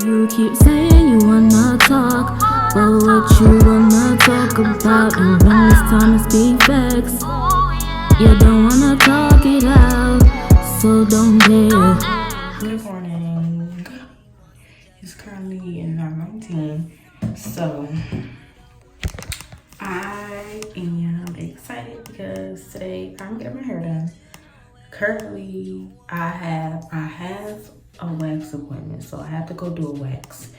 You keep saying you wanna talk, but what you wanna talk about? And when it's time to speak facts, you don't wanna talk it out, so don't dare. Good morning. It's currently 9:19, so I am excited because today I'm getting my hair done. Currently, I have a wax appointment, so I have to go do a wax.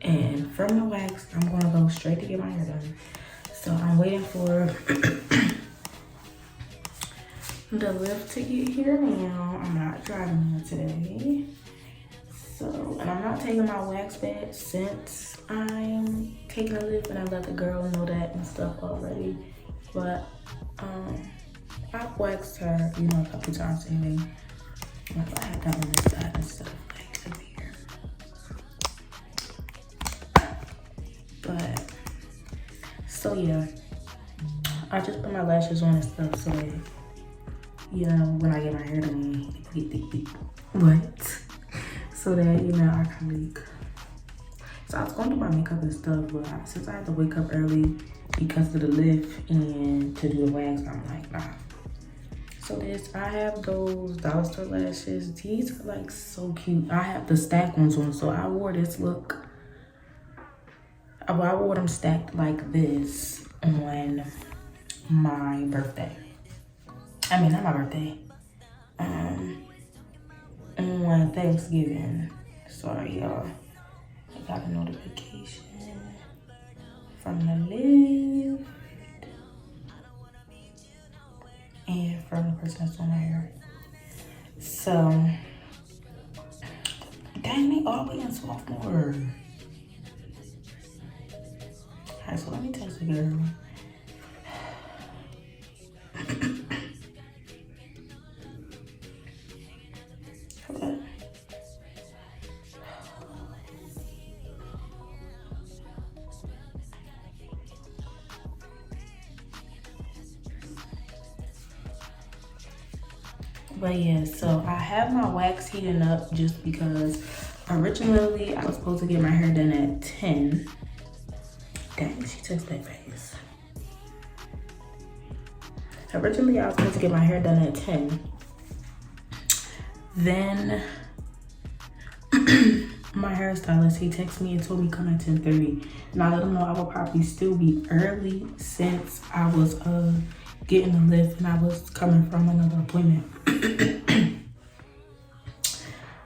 And from the wax, I'm gonna go straight to get my hair done. So I'm waiting for the lift to get here now. I'm not driving it today. So, and I'm not taking my wax back since I'm taking a lift, and I let the girl know that and stuff already. But I've waxed her, you know, a couple times anyway. Like I had that on this side and stuff, like up here. But so yeah, I just put my lashes on and stuff so that, you know, when I get my hair done, what? So that, you know, I can leak. So I was going to do my makeup and stuff, but since I had to wake up early because of the lift and to do the wax, I'm like, nah. So I have those dollar store lashes. These are like so cute. I have the stack ones on, so I wore this look. I wore them stacked like this on my birthday. I mean, not my birthday. On Thanksgiving. Sorry, y'all. I got a notification from the lift and from the person that's on my hair. So, dang, me all the way in sophomore. Alright, so let me text the girl. Hello. But yeah, so I have my wax heating up just because originally I was supposed to get my hair done at 10. Dang, she texted that face. Originally I was supposed to get my hair done at 10. Then my hairstylist, he texted me and told me come at 10:30. And I let him know I would probably still be early since I was getting the lift and I was coming from another appointment.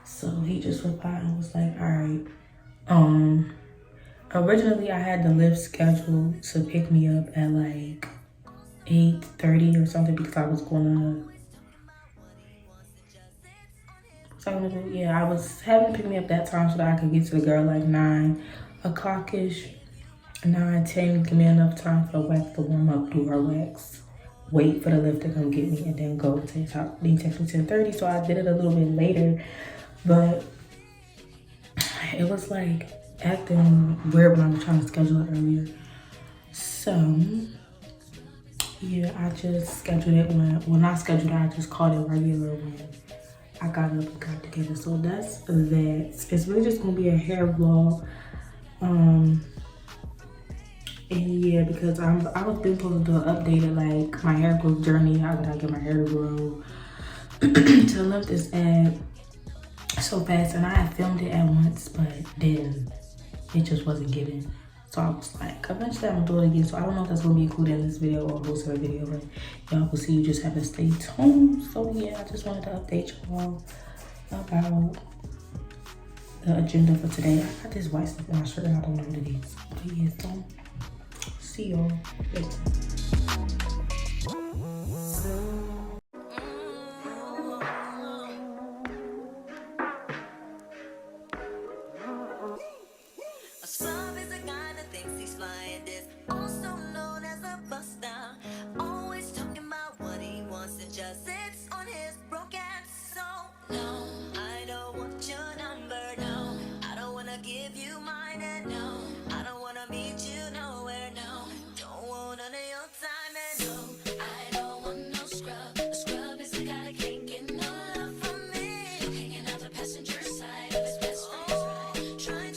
So he just replied and was like, all right. Originally I had the lift scheduled to pick me up at like 8:30 or something because I was gonna I was having to pick me up that time so that I could get to the girl like 9 o'clock-ish, 9:10, give me enough time for the wax to warm up, do her wax, wait for the lift to come get me, and then go to his house. They text me 10:30, so I did it a little bit later, but it was like acting weird when I was trying to schedule it earlier. So yeah, I just scheduled it not scheduled it, I just called it regular when I got up and got together. So that's that. It's really just gonna be a hair vlog. And yeah, because I was been supposed to do an update of like my hair growth journey, how did I get my hair to grow to lift this ad so fast, and I had filmed it at once, but then it just wasn't given. So I was like, eventually I'm gonna do it again. So I don't know if that's gonna be included in this video or host of a video, but y'all will see. You just have to stay tuned. So yeah, I just wanted to update y'all about the agenda for today. I got this white stuff in my shirt. I don't know what it is. But yeah, so see y'all later. Trying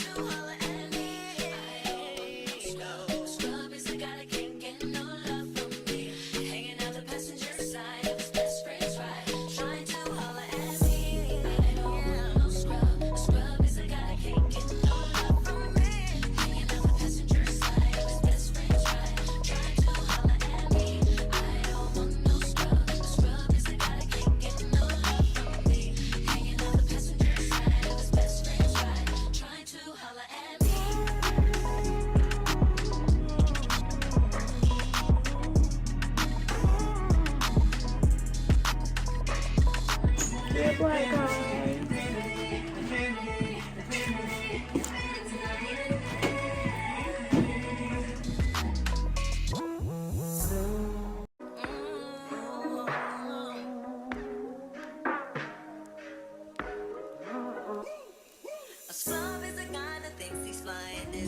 black guy.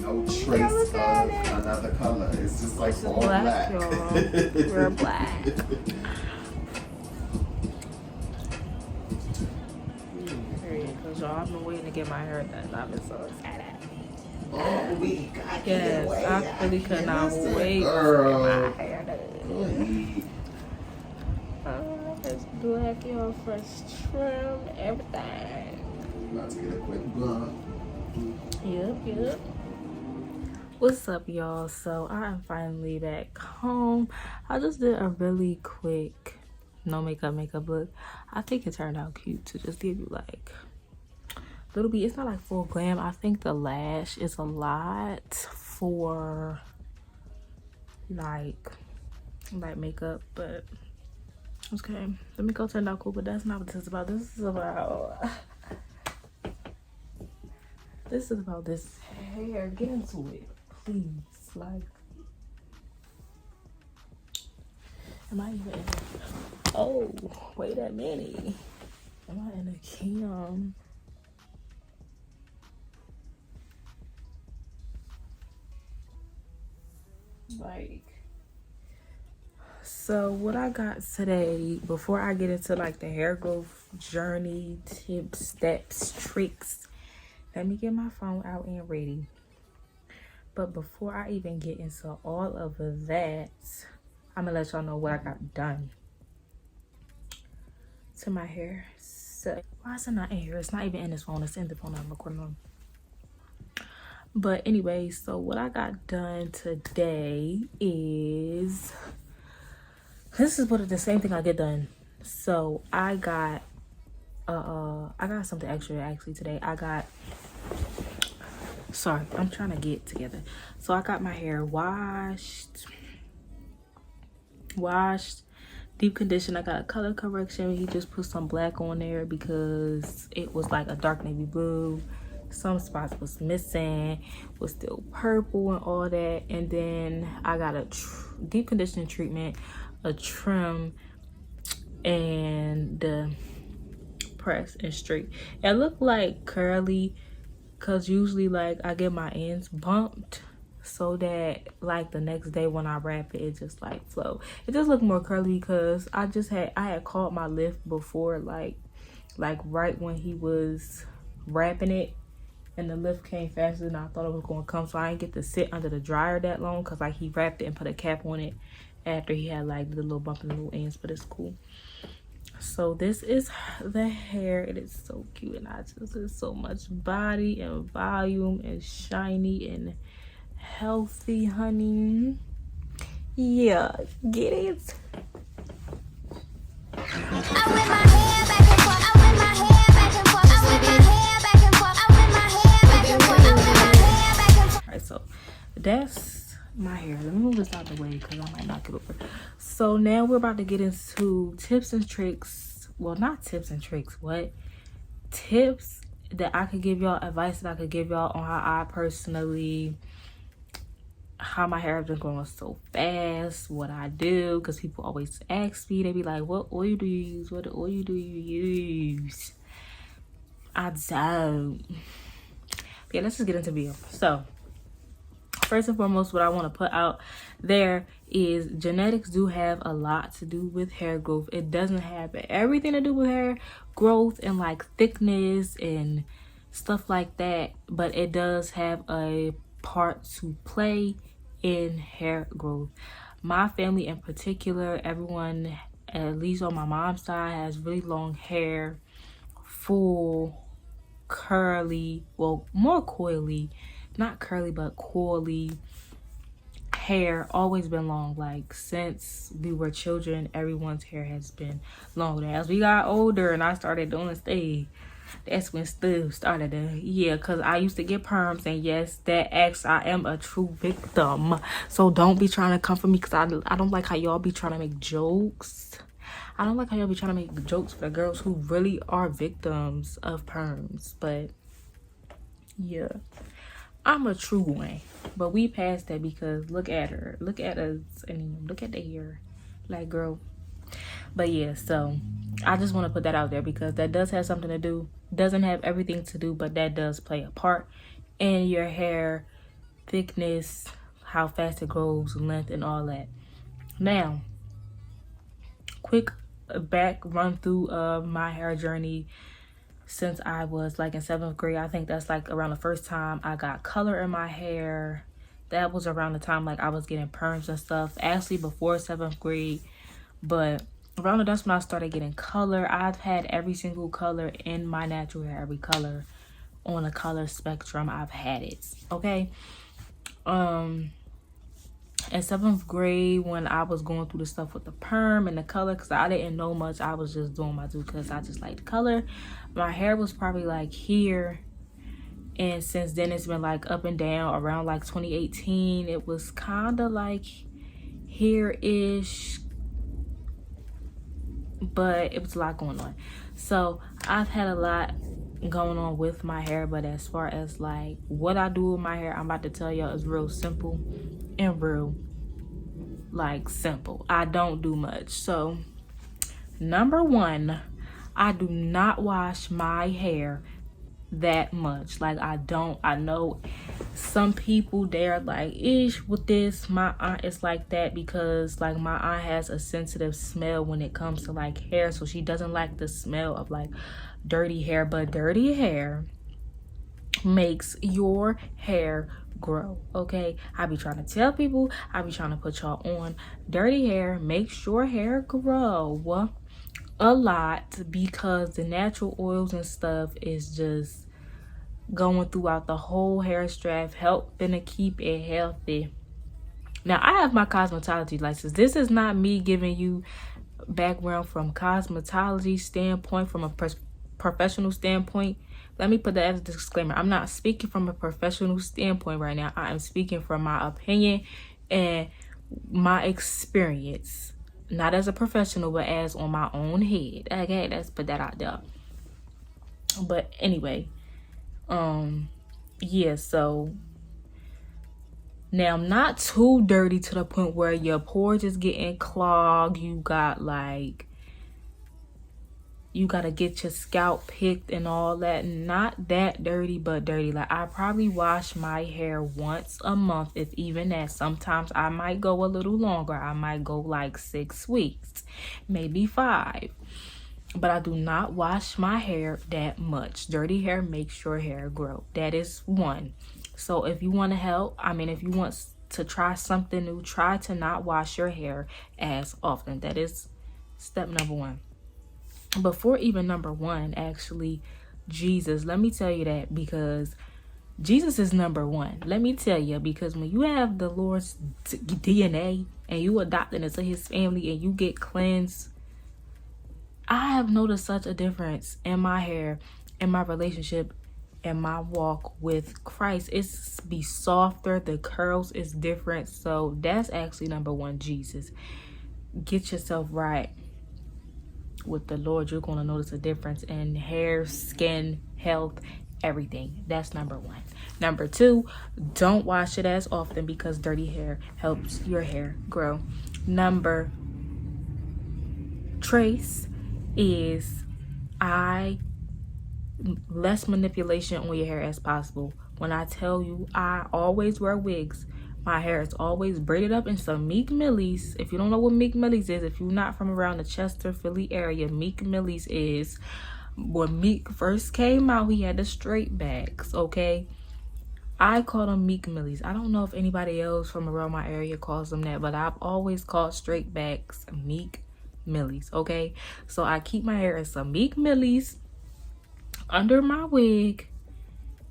No trace of another color. It's just like all black. Y'all. We're black. Period. Cause y'all, I've been waiting to get my hair done. I've been so excited. Oh, we got Yes, I really could not wait to girl. get my hair done. It's black, y'all, fresh trim, everything. About to get a quick blunt. Yep. What's up, y'all? So I am finally back home. I just did a really quick no makeup look. I think it turned out cute to just give you like a little bit. It's not like full glam. I think the lash is a lot for like makeup, but okay. The makeup turned out cool, but that's not what this is about. This is about this hair. Get into it, please. Like, am I even in oh, wait a minute. Am I in a cam? Like, so what I got today, before I get into like the hair growth journey, tips, steps, tricks, let me get my phone out and ready. But before I even get into all of that, I'm gonna let y'all know what I got done to my hair. So why is it not in here? It's not even in this phone. It's in the phone I'm recording on. But anyway, so what I got done today is, this is the same thing I get done. So I got something extra actually today. Sorry, I'm trying to get together. So I got my hair washed, deep conditioned. I got a color correction. He just put some black on there because it was like a dark navy blue. Some spots was missing, was still purple and all that. And then I got a deep conditioning treatment, a trim, and the press and straight. It looked like curly because usually like I get my ends bumped so that like the next day when I wrap it, it just like flow. It just looked more curly because I had caught my lift before, like right when he was wrapping it, and the lift came faster than I thought it was going to come, so I didn't get to sit under the dryer that long because like he wrapped it and put a cap on it after he had like the little bump in the little ends, but it's cool. So this is the hair. It is so cute, and there's so much body and volume and shiny and healthy, honey. Yeah, get it. Alright, so that's my hair. Let me move this out the way because I might knock it over. So now we're about to get into tips and tricks. Well, not tips and tricks. What? Tips that I could give y'all, advice that I could give y'all on how my hair has been growing so fast, what I do, because people always ask me. They be like, what oil do you use? What oil do you use? I don't. But yeah, let's just get into the video. So first and foremost, what I want to put out there is genetics do have a lot to do with hair growth. It doesn't have everything to do with hair growth and like thickness and stuff like that, but it does have a part to play in hair growth. My family in particular, everyone at least on my mom's side has really long hair, full curly, well, more coily, not curly but coily hair. Always been long. Like since we were children, everyone's hair has been long. As we got older and I started doing stage, that's when stuff started to, because I used to get perms, and yes, that I am a true victim. So don't be trying to come for me because I don't like how y'all be trying to make jokes. I don't like how y'all be trying to make jokes for the girls who really are victims of perms. But yeah, I'm a true one. But we passed that because look at her. Look at us. And look at the hair. Like, girl. But yeah, so I just want to put that out there because that does have something to do. Doesn't have everything to do, but that does play a part in your hair thickness, how fast it grows, length, and all that. Now, quick back run through of my hair journey since I was like in 7th grade. I think that's like around the first time I got color in my hair. That was around the time like I was getting perms and stuff. Actually before 7th grade, but around that's when I started getting color. I've had every single color in my natural hair, every color on the color spectrum. I've had it. Okay. In 7th grade, when I was going through the stuff with the perm and the color, because I didn't know much, I was just doing my do because I just liked the color. My hair was probably like here, and since then it's been like up and down. Around like 2018 it was kind of like here-ish, but it was a lot going on. So I've had a lot going on with my hair, but as far as like what I do with my hair, I'm about to tell y'all is real simple and real like simple. I don't do much. So number one, I do not wash my hair that much. Like I know some people they're like ish with this. My aunt is like that because like my aunt has a sensitive smell when it comes to like hair, so she doesn't like the smell of like dirty hair. But dirty hair makes your hair grow. Okay, I be trying to tell people, I be trying to put y'all on, dirty hair makes your hair grow a lot because the natural oils and stuff is just going throughout the whole hair strap, helping to keep it healthy. Now I have my cosmetology license. This is not me giving you background from cosmetology standpoint, from a professional standpoint. Let me put that as a disclaimer. I'm not speaking from a professional standpoint right now. I am speaking from my opinion and my experience, not as a professional, but as on my own head. Okay, let's put that out there. But anyway, yeah, so now I'm not too dirty to the point where your pores is getting clogged. You gotta get your scalp picked and all that. Not that dirty, but dirty. Like I probably wash my hair once a month, if even that. Sometimes I might go a little longer. I might go like 6 weeks, maybe 5. But I do not wash my hair that much. Dirty hair makes your hair grow. That is one. So if you want to help, if you want to try something new, try to not wash your hair as often. That is step number one. Before even number one, actually, Jesus, let me tell you that, because Jesus is number one. Let me tell you, because when you have the Lord's DNA and you adopted into his family and you get cleansed, I have noticed such a difference in my hair, in my relationship, and my walk with Christ. It's be softer, the curls is different. So that's actually number one, Jesus. Get yourself right with the Lord. You're going to notice a difference in hair, skin, health, everything. That's number one. Number two, don't wash it as often because dirty hair helps your hair grow. Number trace is less manipulation on your hair as possible. When I tell you, I always wear wigs. My hair is always braided up in some Meek Millies. If you don't know what Meek Millies is, if you're not from around the Chester, Philly area, Meek Millies is, when Meek first came out, he had the straight backs, okay? I call them Meek Millies. I don't know if anybody else from around my area calls them that, but I've always called straight backs Meek Millies, okay? So I keep my hair in some Meek Millies under my wig.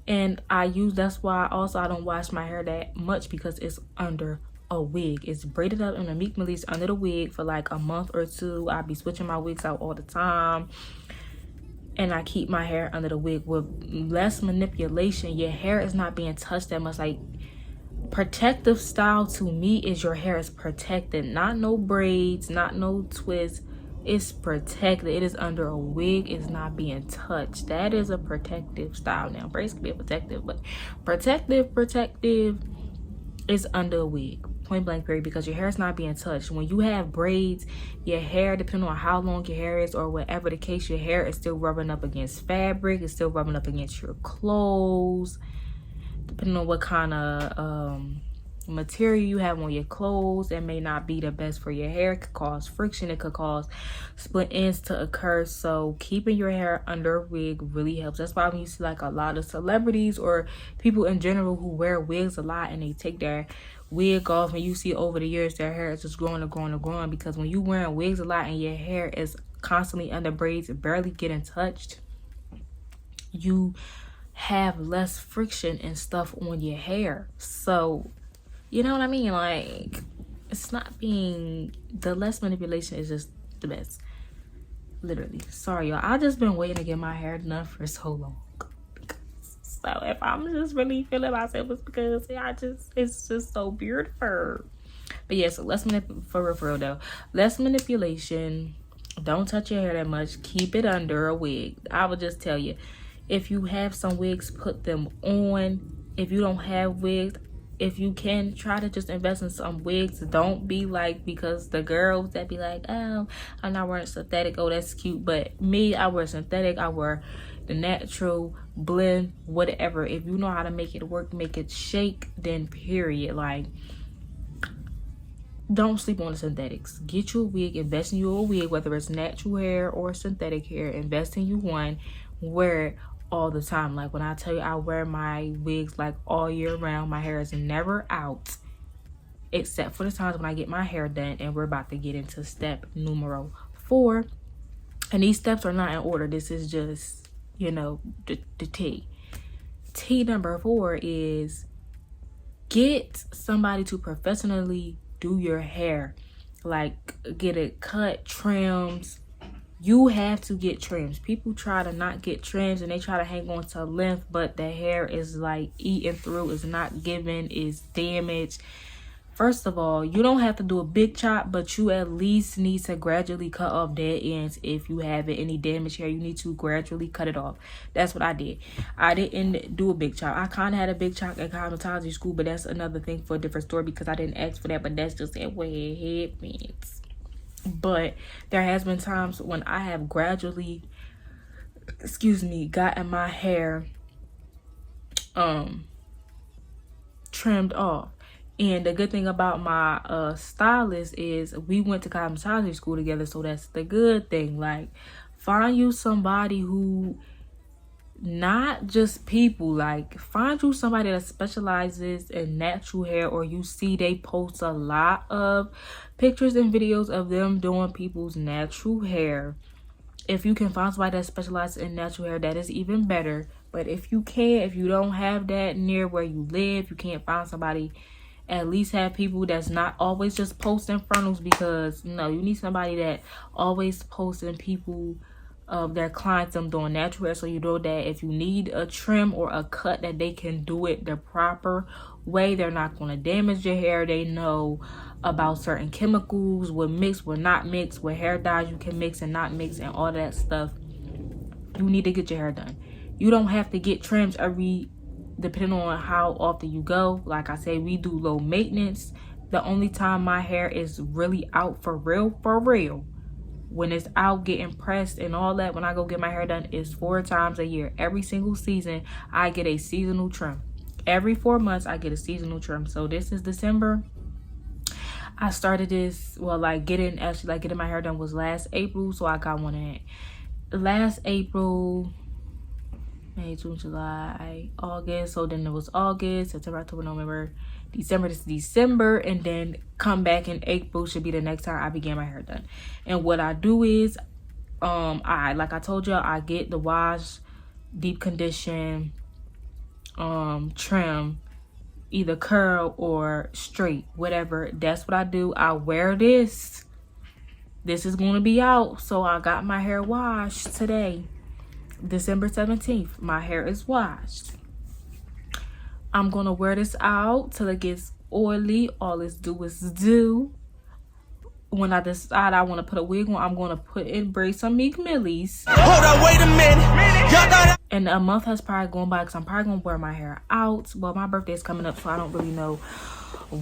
And that's why also I don't wash my hair that much, because it's under a wig. It's braided up in a Meek Millies under the wig for like a month or two. I be switching my wigs out all the time. And I keep my hair under the wig with less manipulation. Your hair is not being touched that much. Like, protective style to me is your hair is protected. Not no braids, not no twists. It's protected. It is under a wig. It's not being touched. That is a protective style. Now braids can be a protective, but protective is under a wig, point blank period, because your hair is not being touched. When you have braids, your hair, depending on how long your hair is or whatever the case, your hair is still rubbing up against fabric. It's still rubbing up against your clothes, depending on what kind of material you have on your clothes. That may not be the best for your hair. It could cause friction. It could cause split ends to occur. So keeping your hair under a wig really helps. That's why when you see like a lot of celebrities or people in general who wear wigs a lot and they take their wig off, and you see over the years their hair is just growing and growing and growing, because when you wearing wigs a lot and your hair is constantly under braids, barely getting touched, you have less friction and stuff on your hair. So you know what I mean? Like, it's not being, the less manipulation is just the best. Literally. Sorry, y'all. I just been waiting to get my hair done for so long. So if I'm just really feeling myself, it's because it's just so beautiful. But yeah, so for real though. Less manipulation. Don't touch your hair that much. Keep it under a wig. I would just tell you, if you have some wigs, put them on. If you don't have wigs, if you can, try to just invest in some wigs. Don't be like, because the girls that be like, oh, I'm not wearing synthetic, oh, that's cute. But me, I wear synthetic, I wear the natural blend, whatever. If you know how to make it work, make it shake, then period. Like, don't sleep on the synthetics. Get you a wig, invest in you a wig, whether it's natural hair or synthetic hair. Invest in you one, wear it all the time. Like when I tell you, I wear my wigs like all year round. My hair is never out except for the times when I get my hair done. And we're about to get into step numero 4, and these steps are not in order. This is just, you know, the T number 4 is get somebody to professionally do your hair. Like, get it cut, trims. You have to get trims. People try to not get trims and they try to hang on to length, but the hair is like eating through, is not giving, is damaged. First of all, you don't have to do a big chop, but you at least need to gradually cut off dead ends. If you have any damaged hair, you need to gradually cut it off. That's what I did. I didn't do a big chop. I kind of had a big chop at cosmetology school, but that's another thing for a different story because I didn't ask for that, but that's just the way it happens. But there has been times when I have gradually, gotten my hair trimmed off. And the good thing about my stylist is we went to cosmetology school together, so that's the good thing. Like, find you somebody who, not just people, like find you somebody that specializes in natural hair, or you see they post a lot of pictures and videos of them doing people's natural hair. If you can find somebody that specializes in natural hair, that is even better. But if you don't have that near where you live, you can't find somebody, at least have people that's not always just posting frontals, because no, you need somebody that always posting people of their clients them doing natural hair, so you know that if you need a trim or a cut, that they can do it the proper way. They're not going to damage your hair. They know about certain chemicals, what mix, what not mix, what hair dyes you can mix and not mix, and all that stuff. You need to get your hair done. You don't have to get trims depending on how often you go. Like I say, we do low maintenance. The only time my hair is really out for real, when it's out getting pressed and all that, when I go get my hair done, is 4 times a year. Every single season, I get a seasonal trim. Every 4 months, I get a seasonal trim. So this is December. I started this, getting my hair done was last April. So I got one in last April, May, June, July, August. So then it was August, September, October, November, December. This is December, and then come back in April should be the next time I began my hair done. And what I do is, like I told y'all, I get the wash, deep condition, trim, either curl or straight, whatever. That's what I do. I wear this. This is going to be out, so I got my hair washed today. December 17th, my hair is washed. I'm gonna wear this out till it gets oily. All it's do is do. when I decide I want to put a wig on, I'm going to embrace some Meek Millies. Hold on, wait a minute. Y'all thought And a month has probably gone by because I'm probably going to wear my hair out. Well, my birthday is coming up, so I don't really know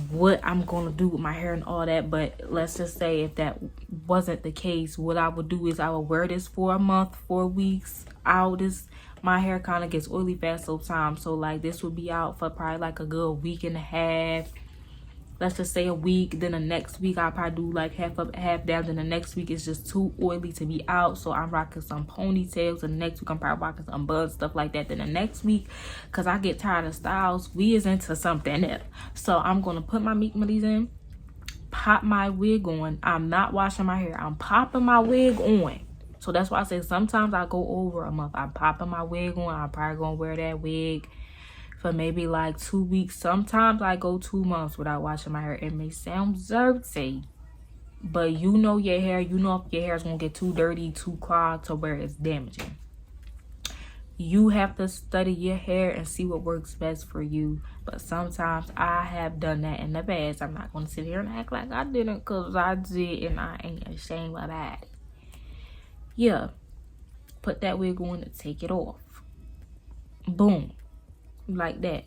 what I'm going to do with my hair and all that. But let's just say if that wasn't the case, what I would do is I would wear this for a month, 4 weeks out. My hair kind of gets oily fast sometimes. So like this would be out for probably like a good week and a half. Let's just say a week. Then the next week I'll probably do like half up, half down. Then the next week is just too oily to be out. So I'm rocking some ponytails. And the next week I'm probably rocking some buns, stuff like that. Then the next week, because I get tired of styles, we is into something else. So I'm going to put my Meek Millies in, pop my wig on. I'm not washing my hair. I'm popping my wig on. So that's why I say sometimes I go over a month. I'm popping my wig on. I'm probably going to wear that wig for maybe like 2 weeks. Sometimes I go 2 months without washing my hair. It may sound dirty, but you know your hair. You know if your hair is going to get too dirty, too clogged to where it's damaging. You have to study your hair and see what works best for you. But sometimes I have done that in the past. I'm not going to sit here and act like I didn't, because I did, and I ain't ashamed of that. Yeah, put that wig on and take it off. Boom. Like that.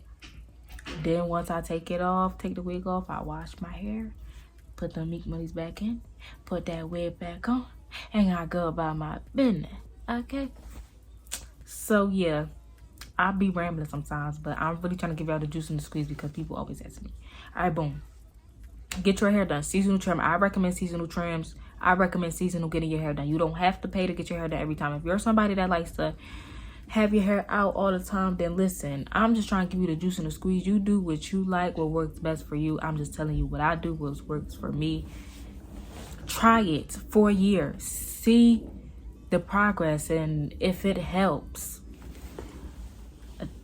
Then once I take it off, take the wig off, I wash my hair, put the Meek Millies back in, put that wig back on, and I go about my business. Okay? So yeah, I'll be rambling sometimes, but I'm really trying to give y'all the juice and the squeeze because people always ask me. Alright, boom. Get your hair done. Seasonal trim. I recommend seasonal trims. I recommend seasonal getting your hair done. You don't have to pay to get your hair done every time. If you're somebody that likes to have your hair out all the time, then listen, I'm just trying to give you the juice and the squeeze. You do what you like, what works best for you. I'm just telling you what I do, what works for me. Try it for a year. See the progress, and if it helps.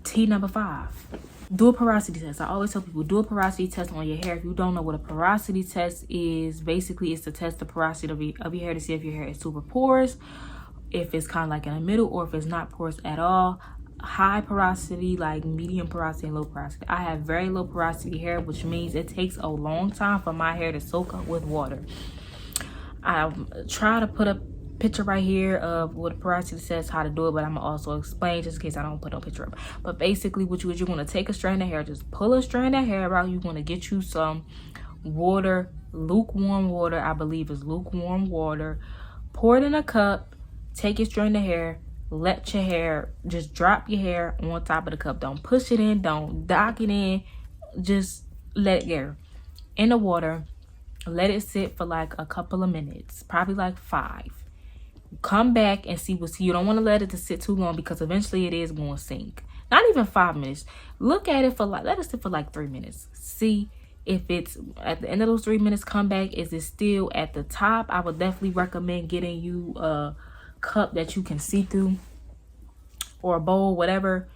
T number 5. Do a porosity test. I always tell people, do a porosity test on your hair. If you don't know what a porosity test is, basically it's to test the porosity of your hair to see if your hair is super porous, if it's kind of like in the middle, or if it's not porous at all. High porosity, like medium porosity, and low porosity. I have very low porosity hair, which means it takes a long time for my hair to soak up with water. I try to put a picture right here of what porosity says, how to do it, but I'm gonna also explain just in case I don't put no picture up. But basically what you're going to take a strand of hair, just pull a strand of hair out. You're going to get you some water, lukewarm water. I believe it's lukewarm water. Pour it in a cup. Take your strand of hair, let your hair, just drop your hair on top of the cup. Don't push it in, don't dock it in, just let it go in the water. Let it sit for like a couple of minutes, probably like 5. Come back and see what's. You don't want to let it to sit too long because eventually it is going to sink. Not even 5 minutes. Look at it for like, let it sit for like 3 minutes. See if it's at the end of those 3 minutes. Come back. Is it still at the top? I would definitely recommend getting you a cup that you can see through, or a bowl, whatever.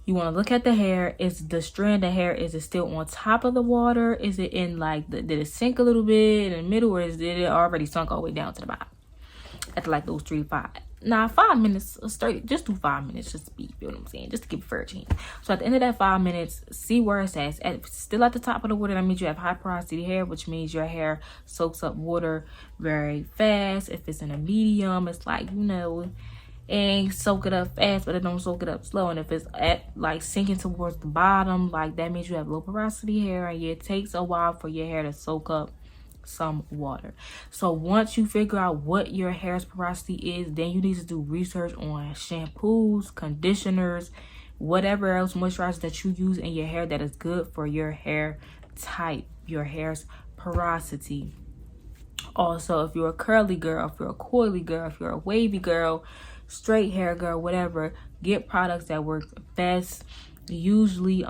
You want to look at the hair. Is the strand of hair, is it still on top of the water? Is it in like did it sink a little bit in the middle, or did it already sunk all the way down to the bottom? After like those 3 to 5. Now 5 minutes straight, just do 5 minutes, just to be, you know what I'm saying, just to give it fair chance. So at the end of that 5 minutes, see where it's at. Still at the top of the water, that means you have high porosity hair, which means your hair soaks up water very fast. If it's in a medium, it's like, you know, it ain't soak it up fast, but it don't soak it up slow. And if it's at like sinking towards the bottom, like that means you have low porosity hair, and it takes a while for your hair to soak up some water. So once you figure out what your hair's porosity is, then you need to do research on shampoos, conditioners, whatever else moisturizer that you use in your hair that is good for your hair type, your hair's porosity. Also, if you're a curly girl, if you're a coily girl, if you're a wavy girl, straight hair girl, whatever, get products that work best. Usually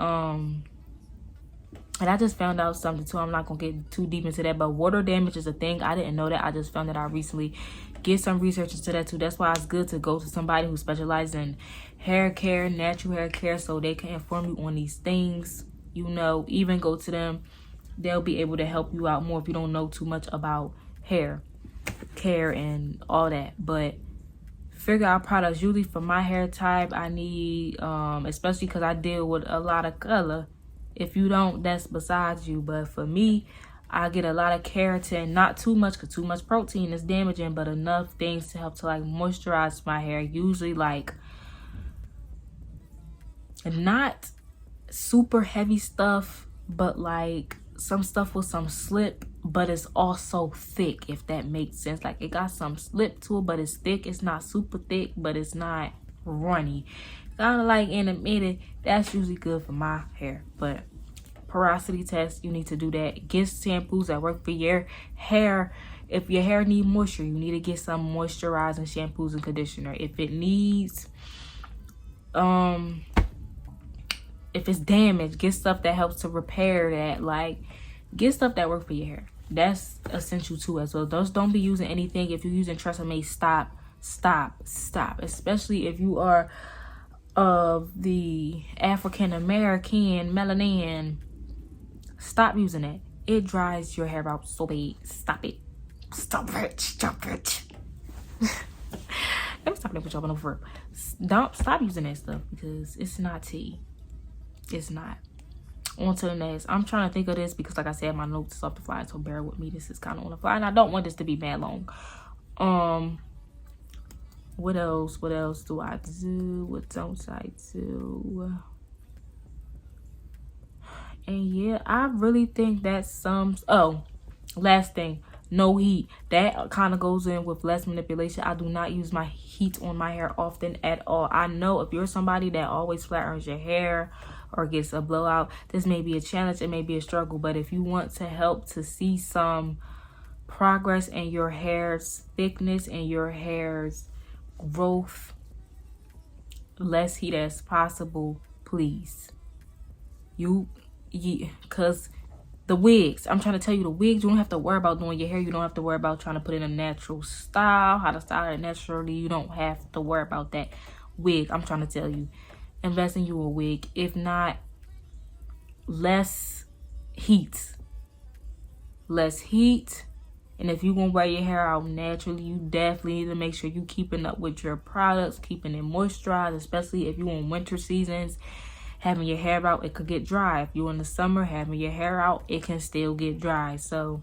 and I just found out something too. I'm not gonna get too deep into that, but water damage is a thing. I didn't know that. I just found that out recently. Get some research into that too. That's why it's good to go to somebody who specializes in hair care, natural hair care, so they can inform you on these things. You know, even go to them. They'll be able to help you out more if you don't know too much about hair care and all that. But figure out products. Usually for my hair type, I need, especially because I deal with a lot of color. If you don't, that's besides you. But for me, I get a lot of keratin, not too much because too much protein is damaging, but enough things to help to like moisturize my hair. Usually like not super heavy stuff, but like some stuff with some slip, but it's also thick, if that makes sense. Like it got some slip to it, but it's thick. It's not super thick, but it's not runny. Kind of like in the middle. That's usually good for my hair. But porosity test, you need to do that. Get shampoos that work for your hair. If your hair needs moisture, you need to get some moisturizing shampoos and conditioner. If it needs if it's damaged, get stuff that helps to repair that. Like get stuff that works for your hair. That's essential too as well. Those, don't be using anything. If you're using Tresemme, stop. Especially if you are of the African American melanin. Stop using it. It dries your hair out so bad. Stop it. Stop it. Let me stop that with y'all on the verb. Don't stop using that stuff because it's not tea. It's not. On to the next. I'm trying to think of this because like I said, my notes is off the fly, so bear with me. This is kind of on the fly and I don't want this to be mad long. What else do I do? What don't I do? And yeah, I really think that sums. Oh, last thing, no heat. That kind of goes in with less manipulation. I do not use my heat on my hair often at all. I know if you're somebody that always flat irons your hair or gets a blowout, this may be a challenge, it may be a struggle, but if you want to help to see some progress in your hair's thickness and your hair's growth, less heat as possible, please. Because the wigs, I'm trying to tell you, the wigs, you don't have to worry about doing your hair. You don't have to worry about trying to put in a natural style, how to style it naturally. You don't have to worry about that. Wig, I'm trying to tell you, invest in you a wig. If not, less heat. And if you're gonna wear your hair out naturally, you definitely need to make sure you keeping up with your products, keeping it moisturized, especially if you're in winter seasons. Having your hair out, it could get dry. If you're in the summer, having your hair out, it can still get dry. So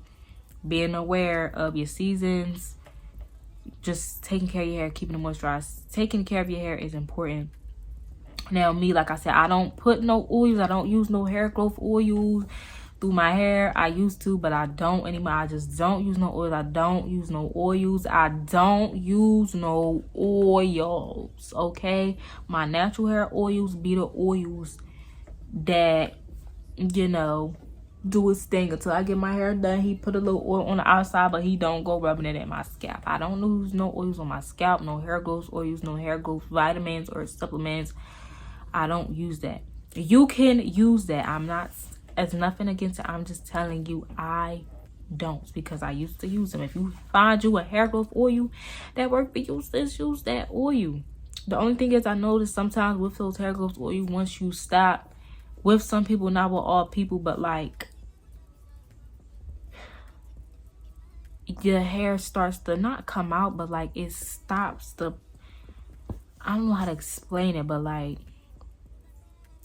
being aware of your seasons, just taking care of your hair, keeping it moisturized. Taking care of your hair is important. Now me, like I said, I don't put no oils. I don't use no hair growth oils through my hair. I used to, but I don't anymore. I just don't use no oils. I don't use no oils. Okay, my natural hair oils be the oils that, you know, do its thing until I get my hair done. He put a little oil on the outside, but he don't go rubbing it in my scalp. I don't use no oils on my scalp, no hair growth oils, no hair growth vitamins or supplements. I don't use that. You can use that. I'm not, it's nothing against it. I'm just telling you I don't, because I used to use them. If you find you a hair growth oil that work for you, just use that oil. The only thing is, I notice sometimes with those hair growth oil, once you stop, with some people, not with all people, but like your hair starts to not come out, but like it stops the, I don't know how to explain it, but like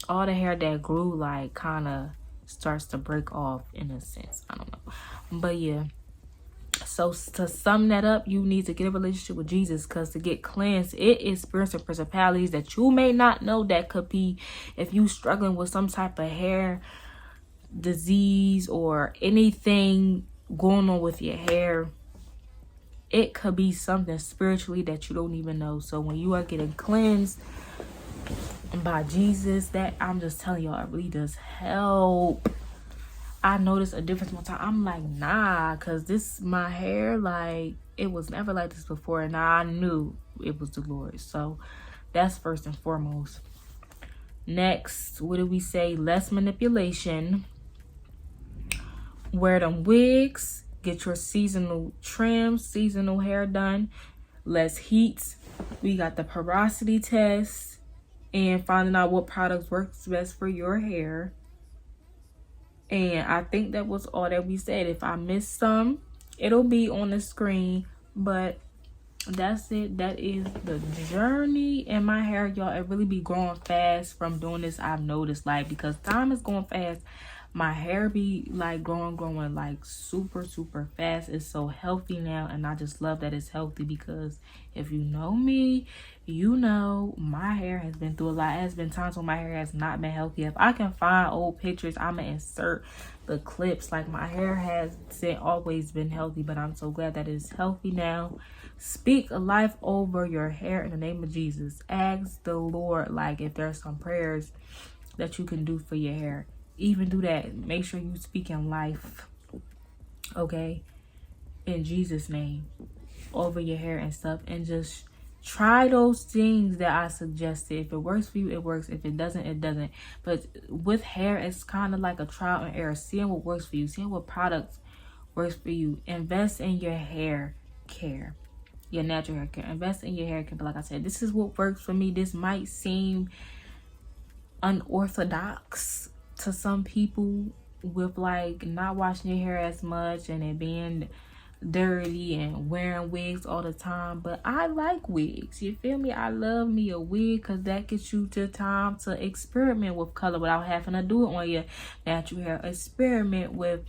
all the hair that grew like kind of starts to break off in a sense. I don't know, but yeah. So to sum that up, you need to get a relationship with Jesus, because to get cleansed, it is spirits and principalities that you may not know that could be, if you struggling with some type of hair disease or anything going on with your hair, it could be something spiritually that you don't even know. So when you are getting cleansed by Jesus, that, I'm just telling y'all, it really does help. I noticed a difference one time. I'm like, nah, because this, my hair, like, it was never like this before. And I knew it was the Lord. So that's first and foremost. Next, what do we say? Less manipulation. Wear them wigs. Get your seasonal trim, seasonal hair done. Less heat. We got the porosity test. And finding out what products works best for your hair. And I think that was all that we said. If I missed some, it'll be on the screen. But that's it. That is the journey in my hair, y'all. It really be growing fast from doing this, I've noticed. Like, because time is going fast. my hair be like growing like super fast. It's so healthy now, and I just love that it's healthy, because if you know me, you know my hair has been through a lot. There's been times when my hair has not been healthy. If I can find old pictures, I'm gonna insert the clips. Like, my hair hasn't always been healthy, but I'm so glad that it's healthy now. Speak life over your hair in the name of Jesus. Ask the Lord, like, if there's some prayers that you can do for your hair, even do that. Make sure you speak in life, okay, in Jesus' name, over your hair and stuff. And just try those things that I suggested. If it works for you, it works. If it doesn't, it doesn't. But with hair, it's kind of like a trial and error, seeing what works for you, seeing what products works for you. Invest in your hair care, your natural hair care. Invest in your hair care. But like I said, this is what works for me. This might seem unorthodox to some people, with like not washing your hair as much and it being dirty and wearing wigs all the time, but I like wigs. You feel me? I love me a wig, because that gets you to time to experiment with color without having to do it on your natural hair. Experiment with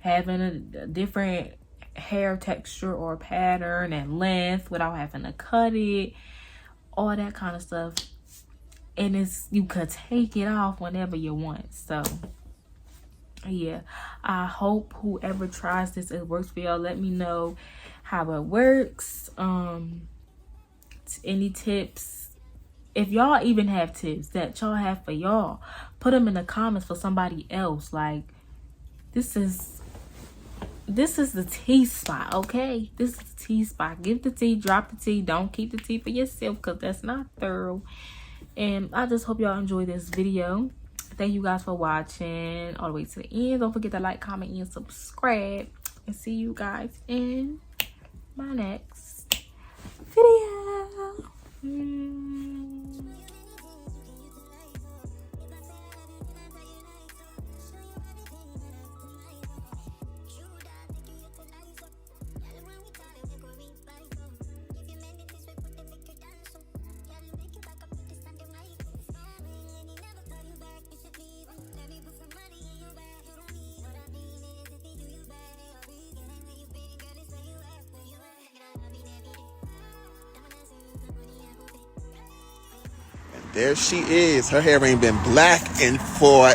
having a different hair texture or pattern and length without having to cut it, all that kind of stuff. And you could take it off whenever you want. So yeah, I hope whoever tries this, it works for y'all. Let me know how it works. Any tips, if y'all even have tips that y'all have for y'all, put them in the comments for somebody else. Like, this is the tea spot, okay? This is the tea spot. Give the tea, drop the tea. Don't keep the tea for yourself, because that's not thorough. And I just hope y'all enjoy this video. Thank you guys for watching all the way to the end. Don't forget to like, comment, and subscribe. And see you guys in my next video. There she is. Her hair ain't been black in forever.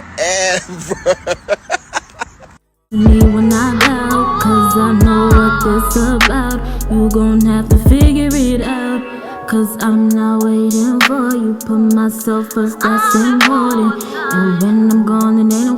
Me when I doubt, 'cause I know what this about. You gon' have to figure it out, 'cause I'm not waiting for you. Put myself first, that's important. And when I'm gone, then ain't no